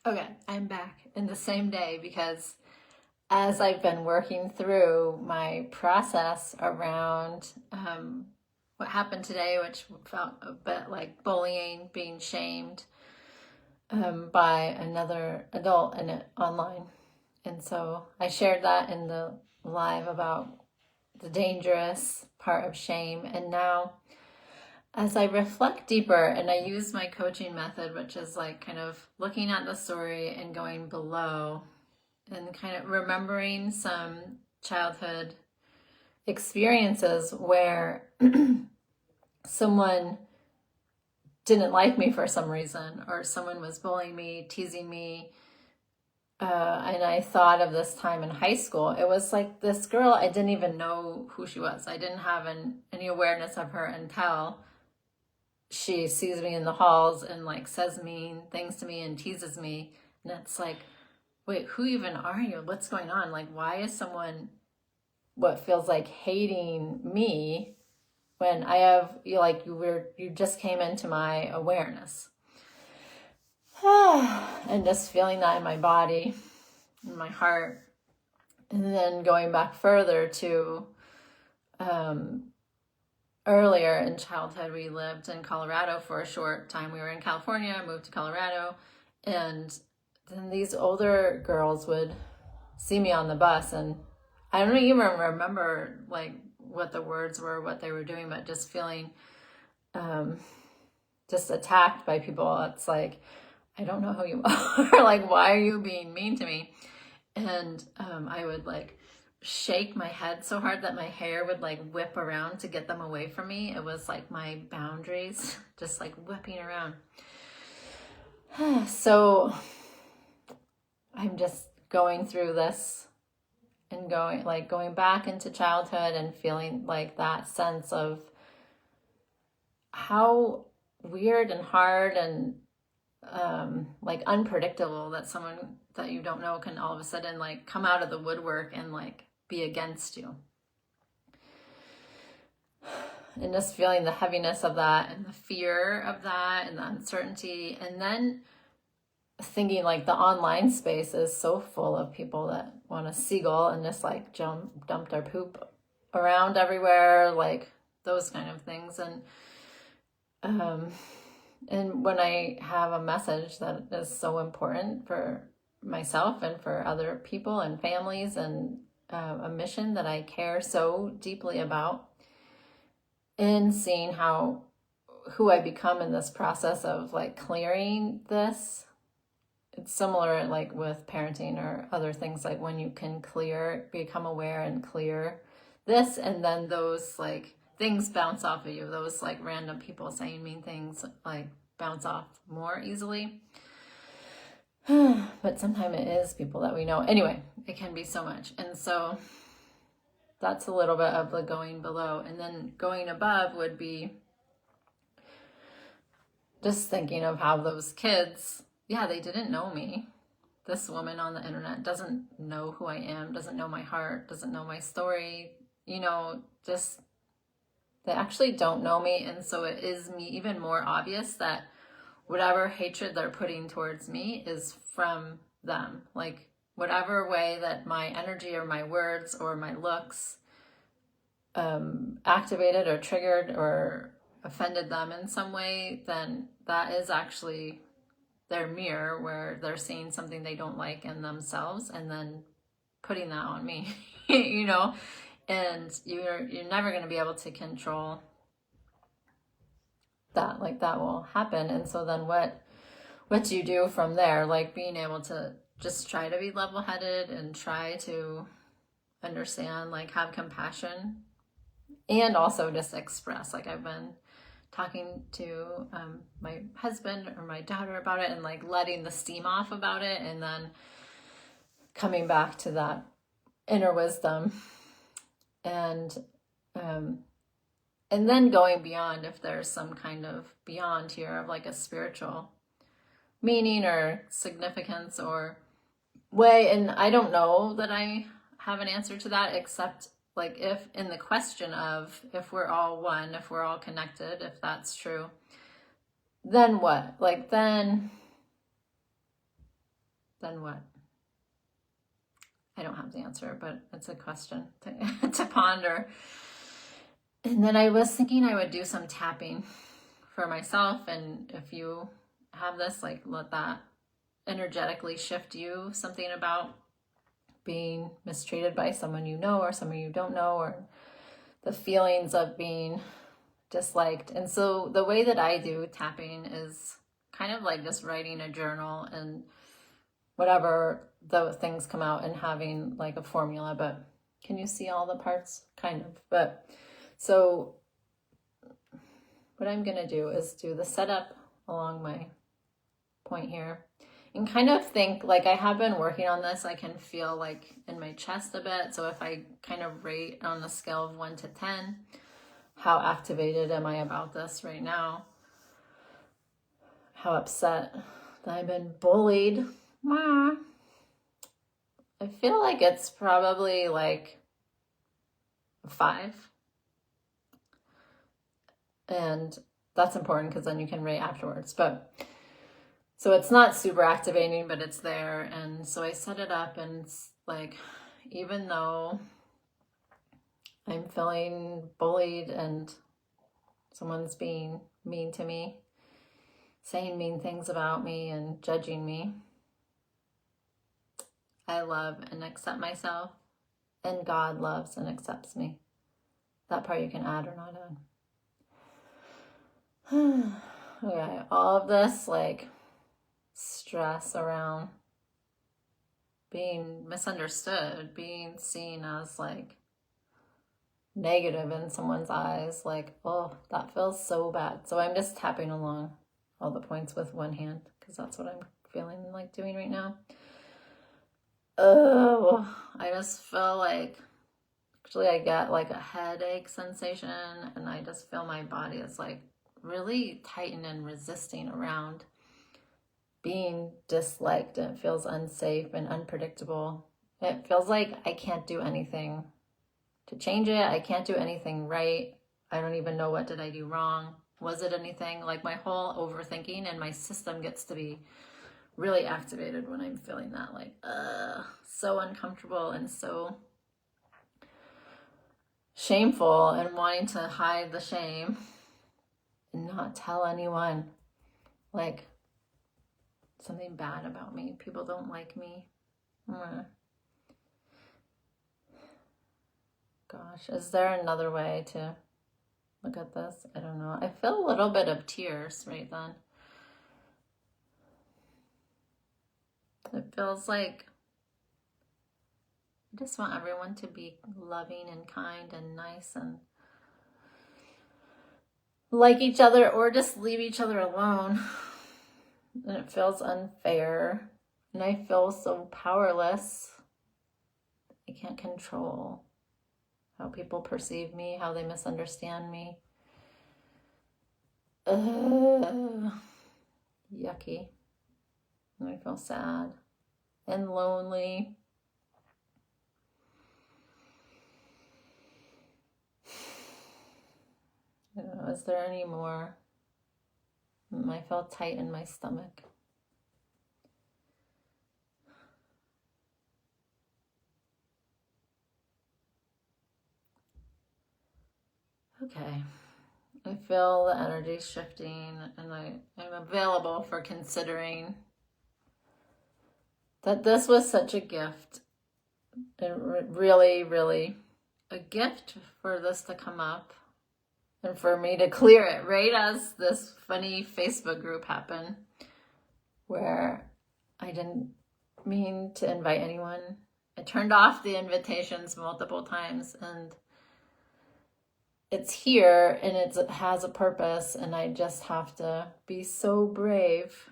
Okay, I'm back in the same day because as I've been working through my process around what happened today, which felt a bit like bullying, being shamed by another adult in it online. And so I shared that in the live about the dangerous part of shame. And now, as I reflect deeper and I use my coaching method, which is like kind of looking at the story and going below and kind of remembering some childhood experiences where someone didn't like me for some reason, or someone was bullying me, teasing me. And I thought of this time in high school. It was like this girl, I didn't even know who she was. I didn't have any awareness of her until she sees me in the halls and like says mean things to me and teases me. And it's like, wait, who even are you? What's going on? Like, why is someone what feels like hating me when I have you just came into my awareness? And just feeling that in my body, in my heart. And then going back further to earlier in childhood, we lived in Colorado for a short time. We were in California, moved to Colorado, and then these older girls would see me on the bus, and I don't even remember like what the words were, what they were doing, but just feeling just attacked by people. It's like, I don't know who you are. Like, why are you being mean to me? And I would like shake my head so hard that my hair would like whip around to get them away from me. It was like my boundaries just like whipping around. So I'm just going through this and going back into childhood and feeling like that sense of how weird and hard and like unpredictable that someone that you don't know can all of a sudden like come out of the woodwork and like be against you. And just feeling the heaviness of that and the fear of that and the uncertainty. And then thinking like the online space is so full of people that want to seagull and just like dump their poop around everywhere, like those kind of things. And when I have a message that is so important for myself and for other people and families and a mission that I care so deeply about, and seeing who I become in this process of like clearing this, it's similar like with parenting or other things, like when you can become aware and clear this, and then those like things bounce off of you. Those like random people saying mean things like bounce off more easily. But sometimes it is people that we know. Anyway, it can be so much. And so that's a little bit of the going below. And then going above would be just thinking of how those kids, yeah, they didn't know me. This woman on the internet doesn't know who I am, doesn't know my heart, doesn't know my story, just they actually don't know me. And so it is me even more obvious that whatever hatred they're putting towards me is from them. Like whatever way that my energy or my words or my looks activated or triggered or offended them in some way, then that is actually their mirror where they're seeing something they don't like in themselves and then putting that on me, and you're never going to be able to control that. Like that will happen. And so then what do you do from there? Like being able to just try to be level-headed and try to understand, like have compassion, and also just express. Like I've been talking to my husband or my daughter about it and like letting the steam off about it, and then coming back to that inner wisdom, and then going beyond, if there's some kind of beyond here of like a spiritual meaning or significance or way. And I don't know that I have an answer to that, except like if in the question of if we're all one, if we're all connected, if that's true, then what? Like then then what? I don't have the answer, but it's a question to ponder. And then I was thinking I would do some tapping for myself. And if you have this, like, let that energetically shift you, something about being mistreated by someone you know or someone you don't know, or the feelings of being disliked. And so the way that I do tapping is kind of like just writing a journal and whatever the things come out and having like a formula. But can you see all the parts? Kind of. But so what I'm going to do is do the setup along my point here and kind of think, like, I have been working on this. I can feel like in my chest a bit. So if I kind of rate on a scale of 1 to 10, how activated am I about this right now? How upset that I've been bullied. I feel like it's probably like a 5. And that's important because then you can rate afterwards. But so it's not super activating, but it's there. And so I set it up, and it's like, even though I'm feeling bullied and someone's being mean to me, saying mean things about me and judging me, I love and accept myself, and God loves and accepts me. That part you can add or not add. Okay, all of this like stress around being misunderstood, being seen as like negative in someone's eyes, like, oh, that feels so bad. So I'm just tapping along all the points with one hand because that's what I'm feeling like doing right now. Oh, I just feel like, actually I get like a headache sensation, and I just feel my body is like really tightened and resisting around being disliked. It feels unsafe and unpredictable. It feels like I can't do anything to change it. I can't do anything right. I don't even know, what did I do wrong? Was it anything? Like, my whole overthinking and my system gets to be really activated when I'm feeling that, like, so uncomfortable and so shameful, and wanting to hide the shame and not tell anyone, like, something bad about me. People don't like me. Gosh, is there another way to look at this? I don't know. I feel a little bit of tears right then. It feels like I just want everyone to be loving and kind and nice and like each other, or just leave each other alone. And it feels unfair. And I feel so powerless. I can't control how people perceive me, how they misunderstand me. Yucky. And I feel sad and lonely. I don't know, is there any more? I feel tight in my stomach. Okay. I feel the energy shifting, and I'm available for considering that this was such a gift. Really, really a gift for this to come up and for me to clear it right as this funny Facebook group happened where I didn't mean to invite anyone. I turned off the invitations multiple times, and it's here and it has a purpose, and I just have to be so brave.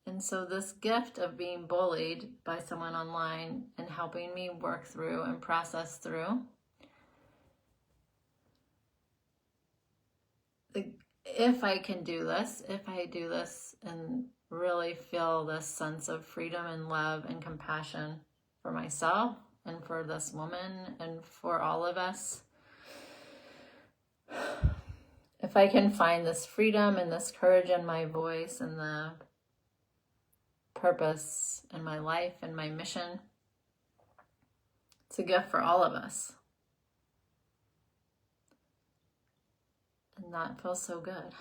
And so this gift of being bullied by someone online and helping me work through and process through, if I can do this, if I do this and really feel this sense of freedom and love and compassion for myself and for this woman and for all of us, if I can find this freedom and this courage in my voice and the purpose in my life and my mission, it's a gift for all of us. And that feels so good.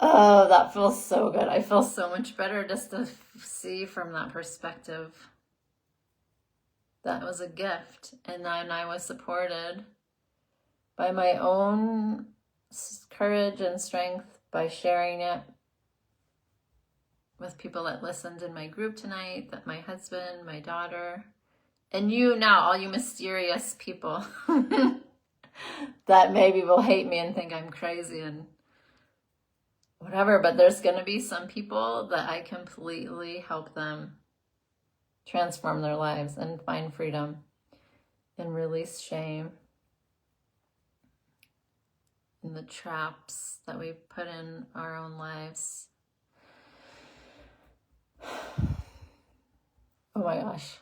Oh, that feels so good. I feel so much better just to see from that perspective. That was a gift. And then I was supported by my own courage and strength by sharing it with people that listened in my group tonight, that my husband, my daughter, and you now, all you mysterious people that maybe will hate me and think I'm crazy and whatever, but there's going to be some people that I completely help them transform their lives and find freedom and release shame and the traps that we put in our own lives. Oh my gosh.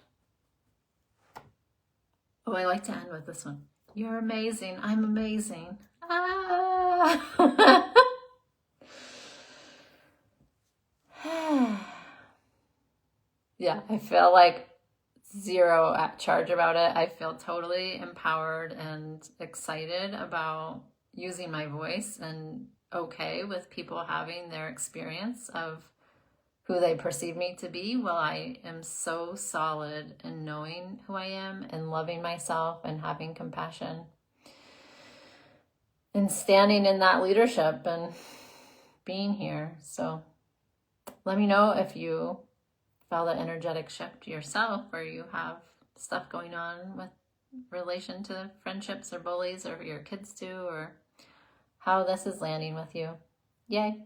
Oh, I like to end with this one. You're amazing. I'm amazing. Ah. Yeah, I feel like zero at charge about it. I feel totally empowered and excited about using my voice and okay with people having their experience of who they perceive me to be. Well, I am so solid in knowing who I am and loving myself and having compassion and standing in that leadership and being here. So let me know if you felt an energetic shift yourself, or you have stuff going on with relation to friendships or bullies, or your kids too, or how this is landing with you. Yay.